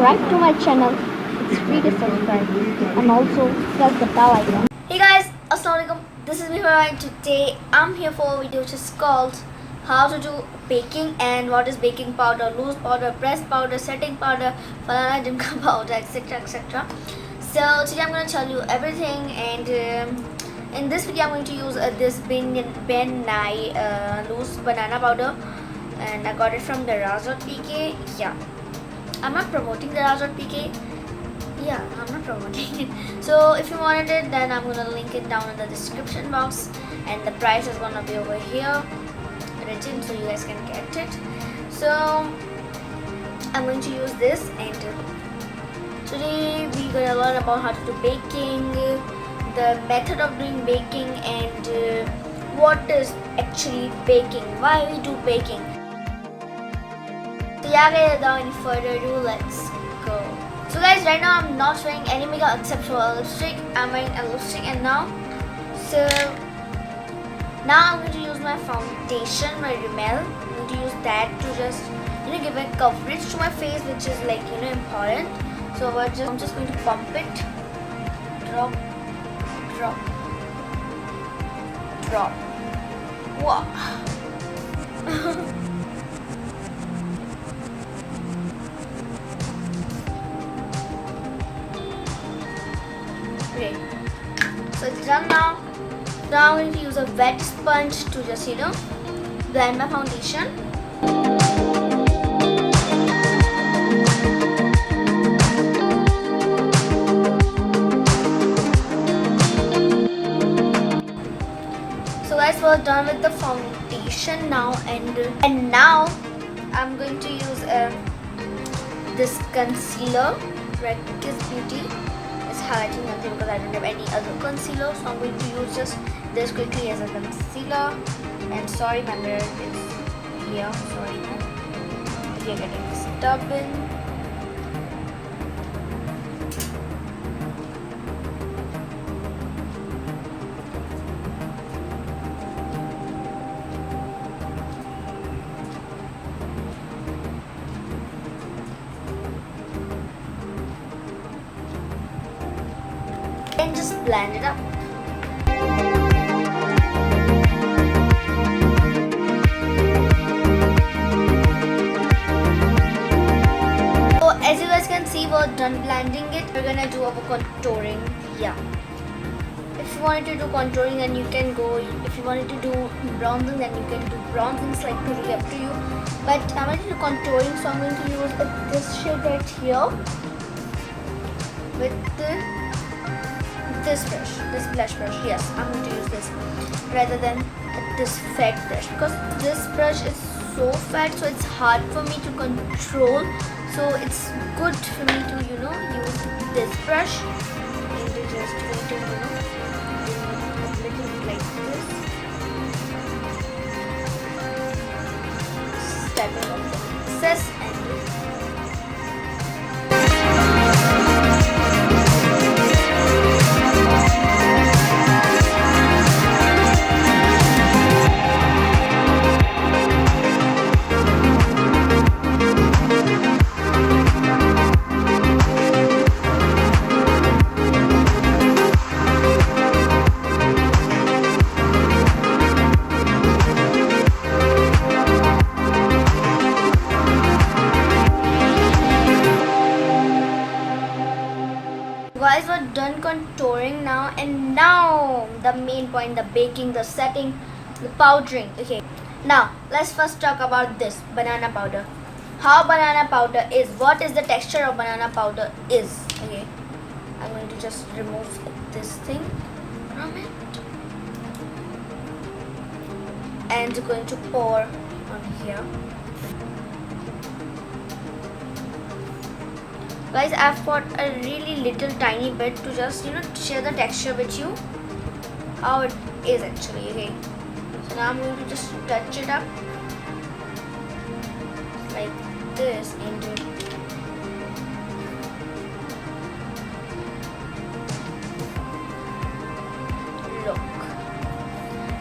subscribe to my channel. It's free to subscribe, and also press the bell icon. Hey guys, Assalamualaikum. This is me Farwa, and today I'm here for a video which is called how to do baking and what is baking powder, loose powder, pressed powder, setting powder, falana dimka powder, etc, etc. So today I'm going to tell you everything, and in this video I'm going to use this Nye loose banana powder, and I got it from Daraz.pk. Yeah, I'm not promoting Daraz.pk. Yeah, I'm not promoting it. So if you wanted it, then I'm gonna link it down in the description box, and the price is gonna be over here written so you guys can get it. So I'm going to use this, and today we're gonna learn about how to do baking, the method of doing baking, and what is actually baking, why we do baking. So yeah guys, without any further ado, let's go. So guys, right now I'm not wearing any makeup except for a lipstick. I'm wearing a lipstick, and now I'm going to use my foundation, my Rimmel. I'm going to use that to just give a coverage to my face, which is like important. So I'm just going to pump it, drop, drop, drop. Wow. Okay, so it's done now. Now I'm going to use a wet sponge to just blend my foundation. So guys, we're done with the foundation now, and now I'm going to use this concealer, Red Kiss Beauty. Highlighting nothing because I don't have any other concealer, so I'm going to use just this quickly as a concealer. And sorry, my mirror is here. Sorry, if you're getting stubborn. And just blend it up. So as you guys can see, we're done blending it. We're gonna do our contouring. Yeah. If you wanted to do contouring, then you can go. If you wanted to do bronzing, then you can do bronzing. It's like totally up to you. But I'm going to do contouring, so I'm going to use this shade right here with this brush, this blush brush. Yes, I'm going to use this rather than this fat brush, because this brush is so fat, so it's hard for me to control. So it's good for me to use this brush, and just going to a little bit like this, stepping off the excess, and guys, we're done contouring now, and now the main point, the baking, the setting, the powdering. Okay, now let's first talk about this banana powder. How banana powder is, what is the texture of banana powder is. Okay, I'm going to just remove this thing from it, and going to pour on here. Guys, I've got a really little tiny bit to just share the texture with you, how it is actually. Okay, so now I'm going to just touch it up like this, and look,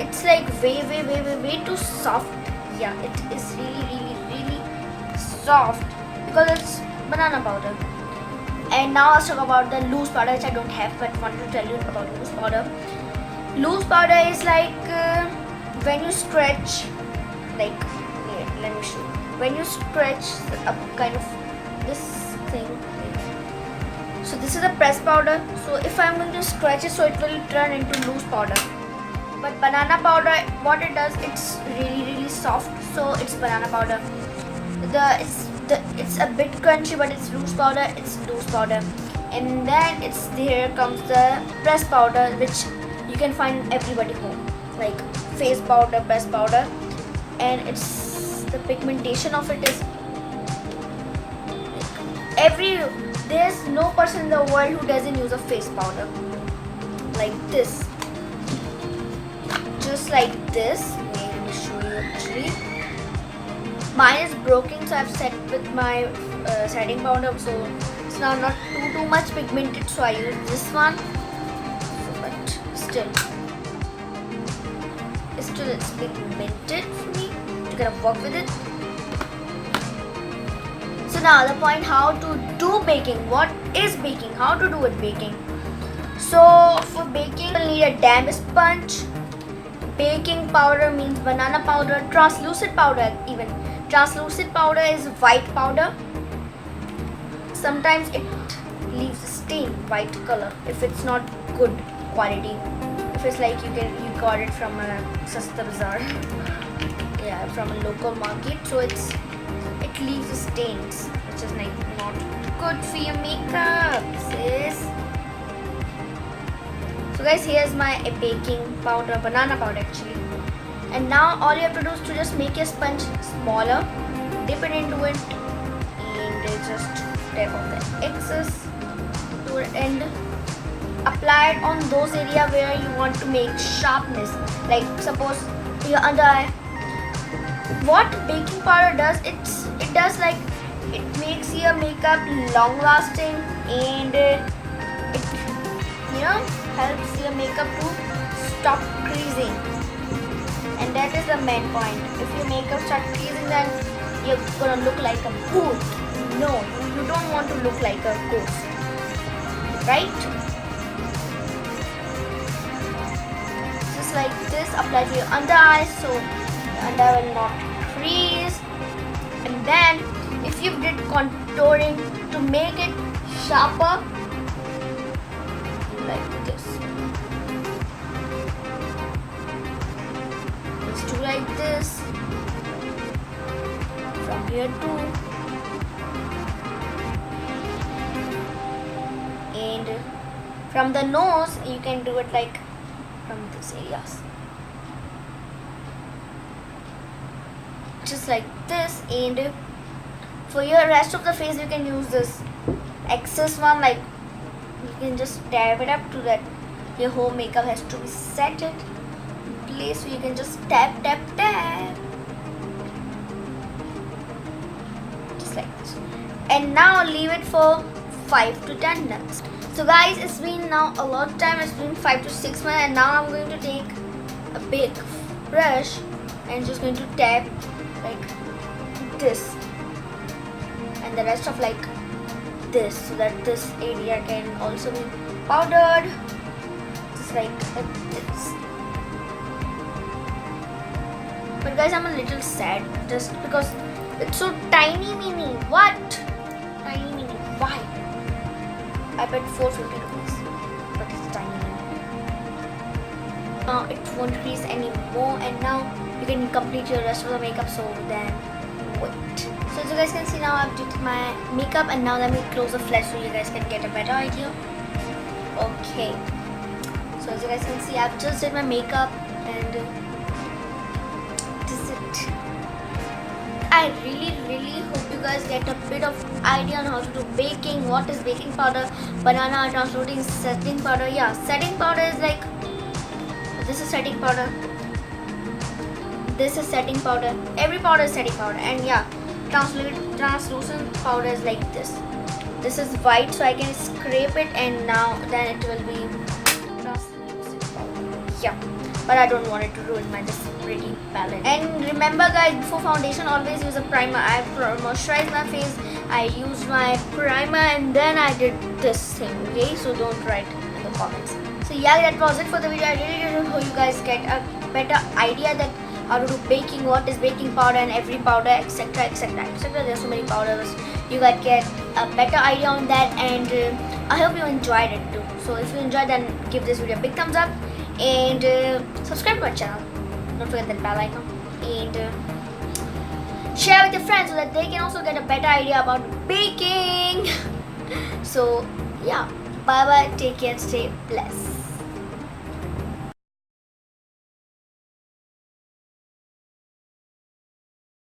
it's like way too soft. Yeah, it is really soft because it's banana powder. And now let's talk about the loose powder, which I don't have, but wanted to tell you about loose powder. Loose powder is like when you stretch, like let me show you. When you stretch a kind of this thing. So this is a pressed powder. So if I'm going to stretch it, so it will turn into loose powder. But banana powder, what it does, it's really soft. So it's banana powder. It's a bit crunchy, but it's loose powder. It's loose powder. And then here comes the pressed powder, which you can find everybody home, like face powder, pressed powder, and it's the pigmentation of it is there's no person in the world who doesn't use a face powder like this, just like this. Let me show you actually. Mine is broken, so I've set with my setting powder, so it's now not too much pigmented, so I use this one. But still it's pigmented for me to kind of work with it. So now the point, how to do baking. What is baking? How to do it baking? So for baking, you'll need a damp sponge. Baking powder means banana powder. Translucent powder even. Translucent powder is white powder. Sometimes it leaves a stain, white color, if it's not good quality. If it's like you got it from a Sasta Bazaar, yeah, from a local market, so it leaves stains, which is like not good for your makeup, sis. So guys, here's my baking powder, banana powder actually. And now all you have to do is to just make your sponge smaller, dip it into it, and just tap off the excess to the end. Apply it on those areas where you want to make sharpness, like suppose your under eye. What baking powder does, it makes your makeup long lasting, and it helps your makeup to stop creasing. And that is the main point. If your makeup starts creasing, then you're gonna look like a ghost. No, you don't want to look like a ghost, right? Just like this, apply to your under eyes so the under eye will not crease. And then if you did contouring to make it sharper, like this, just do like this from here too, and from the nose you can do it like from this areas, just like this. And for your rest of the face you can use this excess one, like you can just dab it up to that your whole makeup has to be set in place, so you can just tap just like this. And now leave it for 5 to 10 minutes. So guys, it's been now a lot of time, it's been 5 to 6 minutes, and now I'm going to take a big brush and just going to tap like this and the rest of like this, so that this area can also be powdered, just like this. But guys, I'm a little sad just because it's so tiny mini. What? Tiny mini. Why? I bet 450 rupees, but it's tiny mini. Now it won't crease anymore, and now you can complete your rest of the makeup. So then wait. So as you guys can see, now I've did my makeup, and now let me close the flash so you guys can get a better idea. Okay. So as you guys can see, I've just did my makeup, and this is it. I really hope you guys get a bit of idea on how to do baking. What is baking powder, banana translucent setting powder. Yeah, setting powder is like, this is setting powder, this is setting powder, every powder is setting powder. And yeah, translucent powder is like this. This is white, so I can scrape it, and now then it will be translucent powder. Yeah, but I don't want it to ruin my this pretty palette. And remember guys, before foundation always use a primer. I moisturize my face I used my primer and then I did this thing, okay? So don't write in the comments. So yeah, that was it for the video. I really hope you guys get a better idea that how to do baking, what is baking powder and every powder, etc, etc, etc. There's so many powders. You guys get a better idea on that, and I hope you enjoyed it too. So if you enjoyed, then give this video a big thumbs up and subscribe to my channel. Don't forget that bell icon, and share with your friends so that they can also get a better idea about baking. So yeah, bye bye, take care, stay blessed.